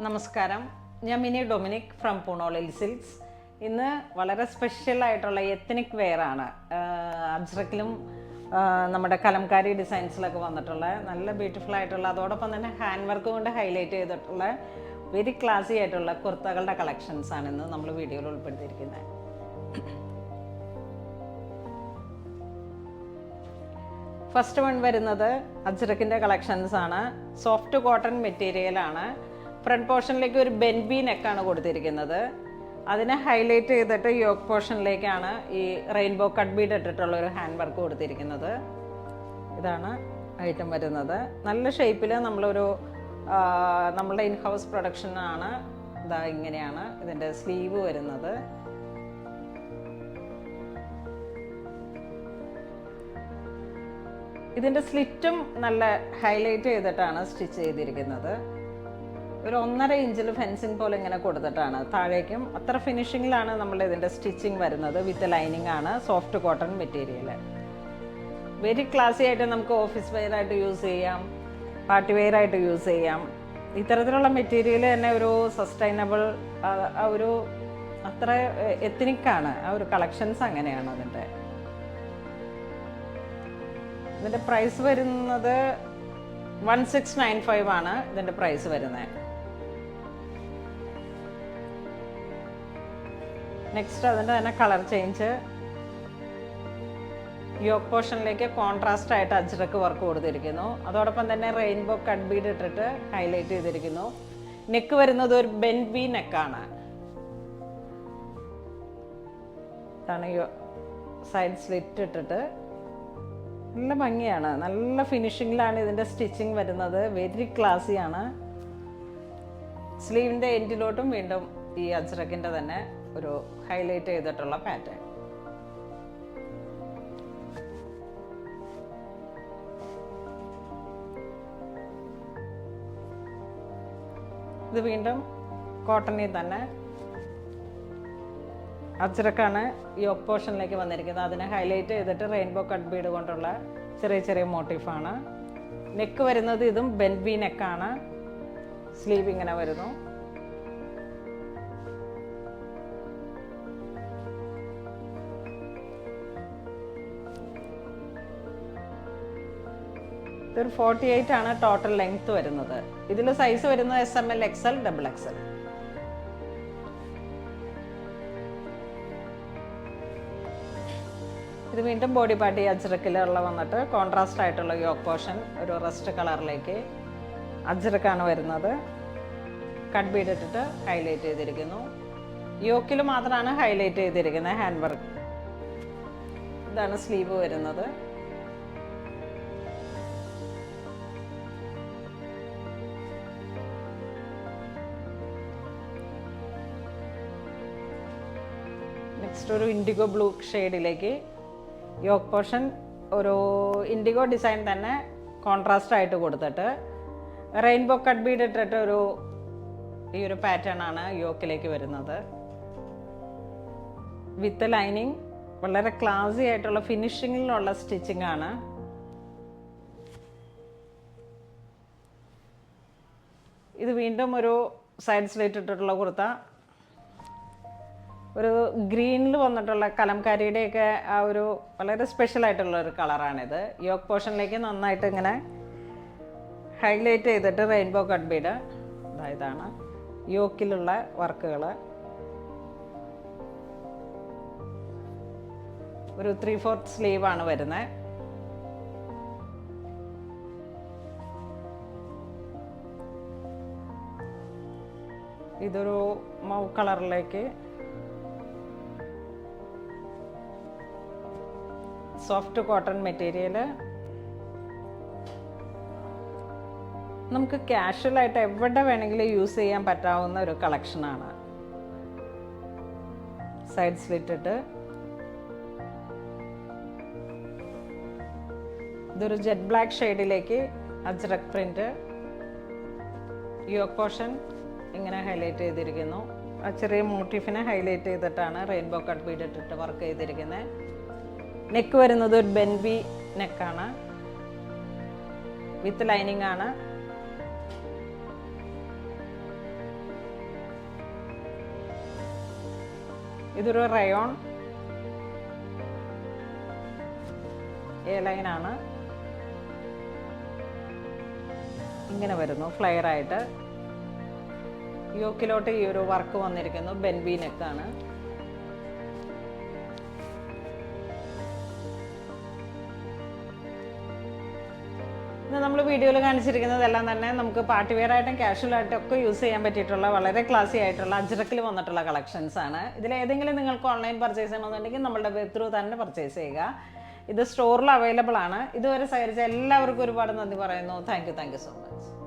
നമസ്കാരം, ഞാൻ mini Dominic from പൂണോളിൽ silks. ഇന്ന് വളരെ സ്പെഷ്യലായിട്ടുള്ള എത്നിക് വെയർ ആണ്. അജ്രക്കിലും നമ്മുടെ കലംകാരി ഡിസൈൻസിലൊക്കെ വന്നിട്ടുള്ള നല്ല ബ്യൂട്ടിഫുൾ ആയിട്ടുള്ള, അതോടൊപ്പം തന്നെ ഹാൻഡ് വർക്ക് കൊണ്ട് ഹൈലൈറ്റ് ചെയ്തിട്ടുള്ള വെരി ക്ലാസി ആയിട്ടുള്ള കുർത്തകളുടെ കളക്ഷൻസ് ആണ് ഇന്ന് നമ്മൾ വീഡിയോയിൽ ഉൾപ്പെടുത്തിയിരിക്കുന്നത്. ഫസ്റ്റ് വൺ വരുന്നത് അജ്രക്കിൻ്റെ കളക്ഷൻസ് ആണ്. സോഫ്റ്റ് കോട്ടൺ മെറ്റീരിയലാണ്. ഫ്രണ്ട് പോർഷനിലേക്ക് ഒരു ബെൻബി നെക്കാണ് കൊടുത്തിരിക്കുന്നത്. അതിനെ ഹൈലൈറ്റ് ചെയ്തിട്ട് യോക്ക് പോർഷനിലേക്കാണ് ഈ റെയിൻബോ കട്ട് ബീഡ് ഇട്ടിട്ടുള്ള ഒരു ഹാൻഡ് വർക്ക് കൊടുത്തിരിക്കുന്നത്. ഇതാണ് ഐറ്റം വരുന്നത്. നല്ല ഷേപ്പിൽ നമ്മളുടെ ഇൻ ഹൗസ് പ്രൊഡക്ഷനാണ്. ഇതാ ഇങ്ങനെയാണ് ഇതിൻ്റെ സ്ലീവ് വരുന്നത്. ഇതിൻ്റെ സ്ലിറ്റും നല്ല ഹൈലൈറ്റ് ചെയ്തിട്ടാണ് സ്റ്റിച്ച് ചെയ്തിരിക്കുന്നത്. ഒരു 1.5 ഇഞ്ചിൽ ഫെൻസിങ് പോലെ ഇങ്ങനെ കൊടുത്തിട്ടാണ്. താഴേക്കും അത്ര ഫിനിഷിങ്ങിലാണ് നമ്മുടെ ഇതിൻ്റെ സ്റ്റിച്ചിങ് വരുന്നത്. വിത്ത് ലൈനിങ് ആണ്. Soft cotton material. വെരി ക്ലാസി ആയിട്ട് നമുക്ക് ഓഫീസ് വെയർ ആയിട്ട് യൂസ് ചെയ്യാം, പാർട്ടി വെയർ ആയിട്ട് യൂസ് ചെയ്യാം. ഇത്തരത്തിലുള്ള മെറ്റീരിയൽ തന്നെ ഒരു സസ്റ്റൈനബിൾ, ഒരു അത്ര എത്നിക്കാണ്. ആ ഒരു കളക്ഷൻസ് അങ്ങനെയാണ്. ഇതിൻ്റെ പ്രൈസ് വരുന്നത് 1695 ആണ് ഇതിൻ്റെ പ്രൈസ് വരുന്നത്. നെക്സ്റ്റ് അതിൻ്റെ തന്നെ കളർ ചേഞ്ച്. യോക്ക് പോർഷനിലേക്ക് കോൺട്രാസ്റ്റ് ആയിട്ട് അജ്രക്ക് വർക്ക് കൊടുത്തിരിക്കുന്നു. അതോടൊപ്പം തന്നെ റെയിൻബോ കട്ട് ബീഡ് ഇട്ടിട്ട് ഹൈലൈറ്റ് ചെയ്തിരിക്കുന്നു. നെക്ക് വരുന്നത് ഒരു ബെൻബി നെക്കാണ്. ഇതാണ് സൈഡ് സ്ലിറ്റ് ഇട്ടിട്ട് നല്ല ഭംഗിയാണ്. നല്ല ഫിനിഷിങ്ങിലാണ് ഇതിൻ്റെ സ്റ്റിച്ചിങ് വരുന്നത്. വെരി ക്ലാസിയാണ്. സ്ലീവിൻ്റെ എൻഡിലോട്ടും വീണ്ടും ഈ അജ്രക്കിൻ്റെ തന്നെ ഒരു ഹൈലൈറ്റ് ചെയ്തിട്ടുള്ള പാറ്റേൺ. ഇത് വീണ്ടും കോട്ടണിൽ തന്നെ അജ്രക്കാണ് യോക്ക് പോർഷനിലേക്ക് വന്നിരിക്കുന്നത്. അതിനെ ഹൈലൈറ്റ് ചെയ്തിട്ട് റെയിൻബോ കട്ട് ബീഡ് കൊണ്ടുള്ള ചെറിയ ചെറിയ മോട്ടീഫാണ്. നെക്ക് വരുന്നത് ഇതും ബെൻബി നെക്കാണ്. സ്ലീവ് ഇങ്ങനെ വരുന്നു. ഇതൊരു 48 ആണ് ടോട്ടൽ ലെങ്ത് വരുന്നത്. ഇതിൽ സൈസ് വരുന്നത് SML, XL, XXL. ഇത് വീണ്ടും ബോഡി പാർട്ടി അജ്രക്കിലുള്ള വന്നിട്ട് കോൺട്രാസ്റ്റ് ആയിട്ടുള്ള യോക്ക് പോർഷൻ ഒരു റസ്റ്റ് കളറിലേക്ക് അജ്രക്കാണ് വരുന്നത്. കട്ട് ബീഡ് ഇട്ടിട്ട് ഹൈലൈറ്റ് ചെയ്തിരിക്കുന്നു. യോക്കിൽ മാത്രമാണ് ഹൈലൈറ്റ് ചെയ്തിരിക്കുന്നത് ഹാൻഡ് വർക്ക്. ഇതാണ് സ്ലീവ് വരുന്നത്. നെക്സ്റ്റ് ഒരു ഇൻഡിഗോ ബ്ലൂ ഷെയ്ഡിലേക്ക് യോക്ക് പോർഷൻ ഒരു ഇൻഡിഗോ ഡിസൈൻ തന്നെ കോൺട്രാസ്റ്റ് ആയിട്ട് കൊടുത്തിട്ട് റെയിൻബോ കട്ട് ബീഡ് ഇട്ടിട്ട് ഈ ഒരു പാറ്റേൺ ആണ് യോക്കിലേക്ക് വരുന്നത്. With lining. വളരെ ക്ലാസി ആയിട്ടുള്ള ഫിനിഷിങ്ങിലുള്ള സ്റ്റിച്ചിങ് ആണ്. ഇത് വീണ്ടും ഒരു സൈഡ് സ്ലിറ്റ് ഇട്ടിട്ടുള്ള കുർത്ത. ഒരു ഗ്രീനിൽ വന്നിട്ടുള്ള കലംകാരിയുടെയൊക്കെ ആ ഒരു വളരെ സ്പെഷ്യൽ ആയിട്ടുള്ള ഒരു കളറാണിത്. യോക്ക് പോർഷനിലേക്ക് നന്നായിട്ട് ഇങ്ങനെ ഹൈലൈറ്റ് ചെയ്തിട്ട് റെയിൻബോ കട്ട് ബീഡ്. ഇതാണ് യോക്കിലുള്ള വർക്കുകൾ. ഒരു 3/4 സ്ലീവാണ് വരുന്നത്. ഇതൊരു മൗ കളറിലേക്ക് സോഫ്റ്റ് കോട്ടൺ മെറ്റീരിയൽ. നമുക്ക് കാഷ്വലായിട്ട് എവിടെ വേണമെങ്കിലും യൂസ് ചെയ്യാൻ പറ്റാവുന്ന ഒരു കളക്ഷനാണ്. സൈഡ് സ്ലിറ്റ് ഇട്ട് ഇതൊരു ജെറ്റ് ബ്ലാക്ക് ഷെയ്ഡിലേക്ക് അജ്രക് പ്രിന്റ്. യോക്ക് പോർഷൻ ഇങ്ങനെ ഹൈലൈറ്റ് ചെയ്തിരിക്കുന്നു. ആ ചെറിയ മോട്ടീഫിനെ ഹൈലൈറ്റ് ചെയ്തിട്ടാണ് റെയിൻബോ കട്ട് ബീഡ് ഇട്ടിട്ട് വർക്ക് ചെയ്തിരിക്കുന്നത്. നെക്ക് വരുന്നത് ഒരു ബെൻബി നെക്കാണ്. വിത്ത് ലൈനിങ് ആണ്. ഇതൊരു റയോൺ എ ലൈനാണ്. ഇങ്ങനെ വരുന്നു ഫ്ലെയർ ആയിട്ട്. യോക്കിലോട്ട് ഈ ഒരു വർക്ക് വന്നിരിക്കുന്നു. ബെൻബി നെക്കാണ്. ഇന്ന് നമ്മൾ വീഡിയോയിൽ കാണിച്ചിരിക്കുന്നതെല്ലാം തന്നെ നമുക്ക് പാർട്ടി വെയർ ആയിട്ടും കാഷ്വൽ ആയിട്ടും ഒക്കെ യൂസ് ചെയ്യാൻ പറ്റിയിട്ടുള്ള വളരെ ക്ലാസി ആയിട്ടുള്ള അജ്രക്കിൽ വന്നിട്ടുള്ള കളക്ഷൻസ് ആണ്. ഇതിലേതെങ്കിലും നിങ്ങൾക്ക് ഓൺലൈൻ പർച്ചേസ് ചെയ്യണമെന്നുണ്ടെങ്കിൽ നമ്മളുടെ വെബ് ത്രൂ തന്നെ പർച്ചേസ് ചെയ്യുക. ഇത് സ്റ്റോറിൽ അവൈലബിൾ ആണ്. ഇതുവരെ സഹകരിച്ച എല്ലാവർക്കും ഒരുപാട് നന്ദി പറയുന്നു. Thank you so much.